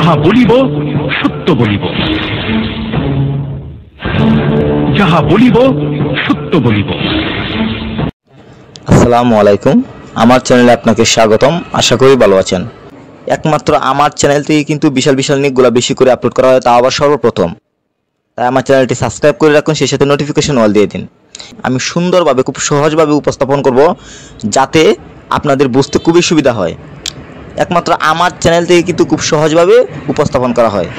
যাহা বলিব সত্য বলিব, যাহা বলিব সত্য বলিব। আসসালামু আলাইকুম, আমার চ্যানেলে আপনাকে স্বাগতম। আশা করি ভালো আছেন। একমাত্র আমার চ্যানেল থেকে কিন্তু বিশাল বিশাল নিকগুলো বেশি করে আপলোড করা হয়, তা আবার সর্বপ্রথম। তাই আমার চ্যানেলটি সাবস্ক্রাইব করে রাখুন, সেই সাথে নোটিফিকেশন অল দিয়ে দিন। আমি সুন্দরভাবে খুব সহজভাবে উপস্থাপন করব, যাতে আপনাদের বুঝতে খুবই সুবিধা হয়। একমাত্র আমার চ্যানেল থেকে কিন্তু খুব সহজভাবে উপস্থাপন করা হয়,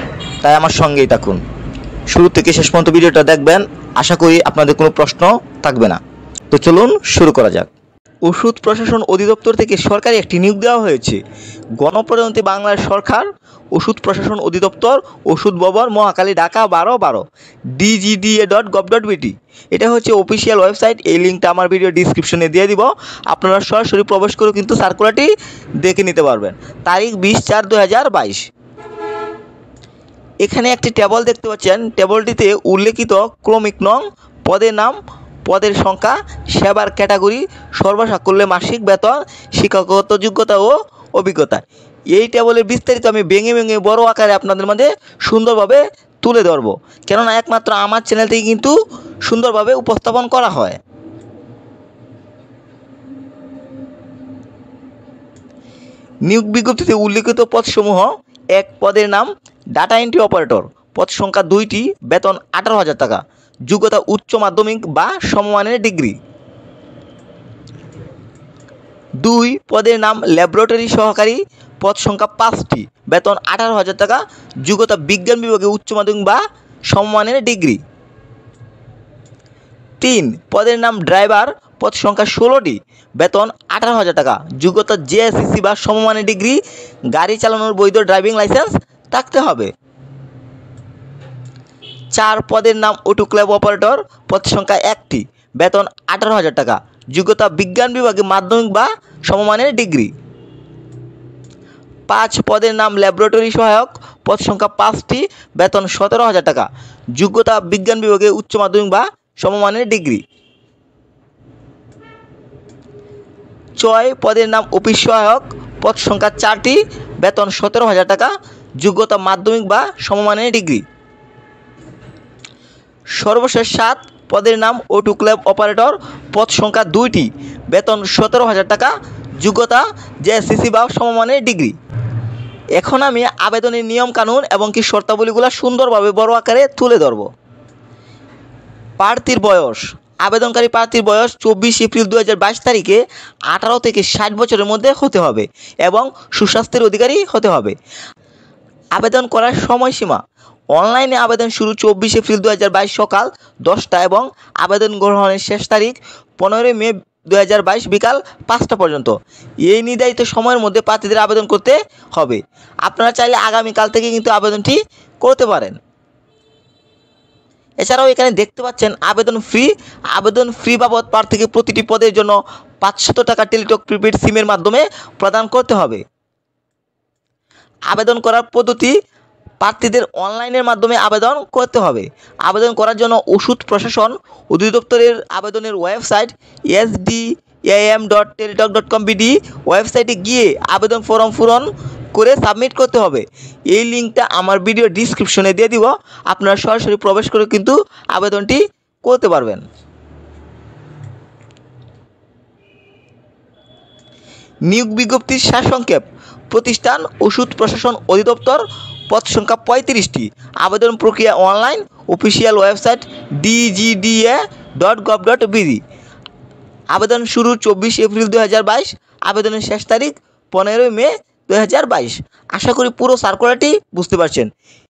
তাই আমার সঙ্গেই থাকুন। শুরু থেকে শেষ পর্যন্ত ভিডিওটা দেখবেন, আশা করি আপনাদের কোনো প্রশ্ন থাকবে না। তো চলুন শুরু করা যাক। ওষুধ প্রশাসন অধিদপ্তর থেকে সরকারি একটি নিয়োগ দেওয়া হয়েছে। গণপ্রজাতন্ত্রী বাংলার সরকার ওষুধ প্রশাসন অধিদপ্তর, ওষুধ ভবন, মহাখালী, ঢাকা 1212 dgda.gov.bt। এটা হচ্ছে অফিসিয়াল ওয়েবসাইট। এই লিঙ্কটা আমার ভিডিও ডিসক্রিপশনে দিয়ে দিব। আপনারা সরাসরি প্রবেশ করে কিন্তু সার্কুলারটি দেখে নিতে পারবেন। তারিখ 20/4/2022। এখানে একটি টেবল দেখতে পাচ্ছেন। টেবলটিতে উল্লেখিত ক্রমিক নং, পদের নাম, পদের সংখ্যা, সেবার ক্যাটাগরি, সর্বসাকুল্যে মাসিক বেতন, শিক্ষাগত যোগ্যতা ও অভিজ্ঞতা। এই টেবলের বিস্তারিত আমি ভেঙে ভেঙে বড় আকারে আপনাদের মাঝে সুন্দরভাবে তুলে ধরব, কেননা একমাত্র আমার চ্যানেল থেকে কিন্তু সুন্দরভাবে উপস্থাপন করা হয়। নিয়োগ বিজ্ঞপ্তিতে উল্লেখিত পদসমূহ: 1 পদের নাম ডাটা এন্ট্রি অপারেটর, পদ সংখ্যা 2টি, বেতন 18,000 টাকা, যোগ্যতা উচ্চ মাধ্যমিক বা সমমানের ডিগ্রি। 2 পদের নাম ল্যাবরেটরি সহকারী, পদ সংখ্যা 5টি, বেতন 18,000 টাকা, যোগ্যতা বিজ্ঞান বিভাগে উচ্চ মাধ্যমিক বা সমমানের ডিগ্রি। 3 পদের নাম ড্রাইভার, পদ সংখ্যা 16টি, বেতন 18,000 টাকা, যোগ্যতা জেএসসিসি বা সমমানের ডিগ্রি, গাড়ি চালানোর বৈধ ড্রাইভিং লাইসেন্স থাকতে হবে। 4 পদের নাম অটোক্লেভ অপারেটর, পদ সংখ্যা 1টি, বেতন 18,000 টাকা, যোগ্যতা বিজ্ঞান বিভাগে মাধ্যমিক বা সমমানের ডিগ্রি। 5 পদের নাম ল্যাবরেটরি সহায়ক, পদ সংখ্যা 5টি, বেতন 17,000 টাকা, যোগ্যতা বিজ্ঞান বিভাগে উচ্চ মাধ্যমিক বা সমমানের ডিগ্রি। 6 পদের নাম অফিস সহায়ক, পদ সংখ্যা 4টি, বেতন 17,000 টাকা, যোগ্যতা মাধ্যমিক বা সমমানের ডিগ্রি। সর্বশেষ 7 পদের নাম অটোক্লেভ অপারেটর, পদ সংখ্যা 2টি, বেতন 17,000 টাকা, যোগ্যতা জেএসসিসি বা সমমানের ডিগ্রি। এখন আমি আবেদনের নিয়ম কানুন এবং কি শর্তাবলীগুলো সুন্দরভাবে বড় আকারে তুলে ধরব। প্রার্থীর বয়স: আবেদনকারী প্রার্থীর বয়স 24 এপ্রিল 2022 তারিখে 18 থেকে 60 বছরের মধ্যে হতে হবে এবং সুস্বাস্থ্যের অধিকারী হতে হবে। আবেদন করার সময়সীমা: অনলাইনে আবেদন শুরু 24 এপ্রিল 2022 সকাল 10টা এবং আবেদন গ্রহণের শেষ তারিখ 15 মে 2022 বিকাল 5টা পর্যন্ত। এই নির্ধারিত সময়ের মধ্যে প্রার্থীদের আবেদন করতে হবে। আপনারা চাইলে আগামীকাল থেকে কিন্তু আবেদনটি করতে পারেন। এছাড়াও এখানে দেখতে পাচ্ছেন আবেদন ফি বাবদ প্রার্থীকে প্রতিটি পদের জন্য 500 টাকা টেলিটক প্রিপেড সিমের মাধ্যমে প্রদান করতে হবে। আবেদন করার পদ্ধতি: প্রার্থীদের অনলাইনের মাধ্যমে আবেদন করতে হবে। আবেদন করার জন্য ওষুধ প্রশাসন অধিদপ্তরের আবেদনের ওয়েবসাইট sdam.teletalk.com.bd ওয়েবসাইটে গিয়ে আবেদন ফর্ম পূরণ করে সাবমিট করতে হবে। এই লিঙ্কটা আমার ভিডিও ডিসক্রিপশনে দিয়ে দিব। আপনারা সরাসরি প্রবেশ করে কিন্তু আবেদনটি করতে পারবেন। নিয়োগ বিজ্ঞপ্তির সারসংক্ষেপ: প্রতিষ্ঠান ওষুধ প্রশাসন অধিদপ্তর, পদ সংখ্যা 35টি, আবেদন প্রক্রিয়া অনলাইন, অফিসিয়াল ওয়েবসাইট dgda.gov.bd। আবেদন শুরু 24 এপ্রিল 2022, আবেদনের শেষ তারিখ 15 মে 2022। আশা করি পুরো সার্কুলারটি বুঝতে পারছেন।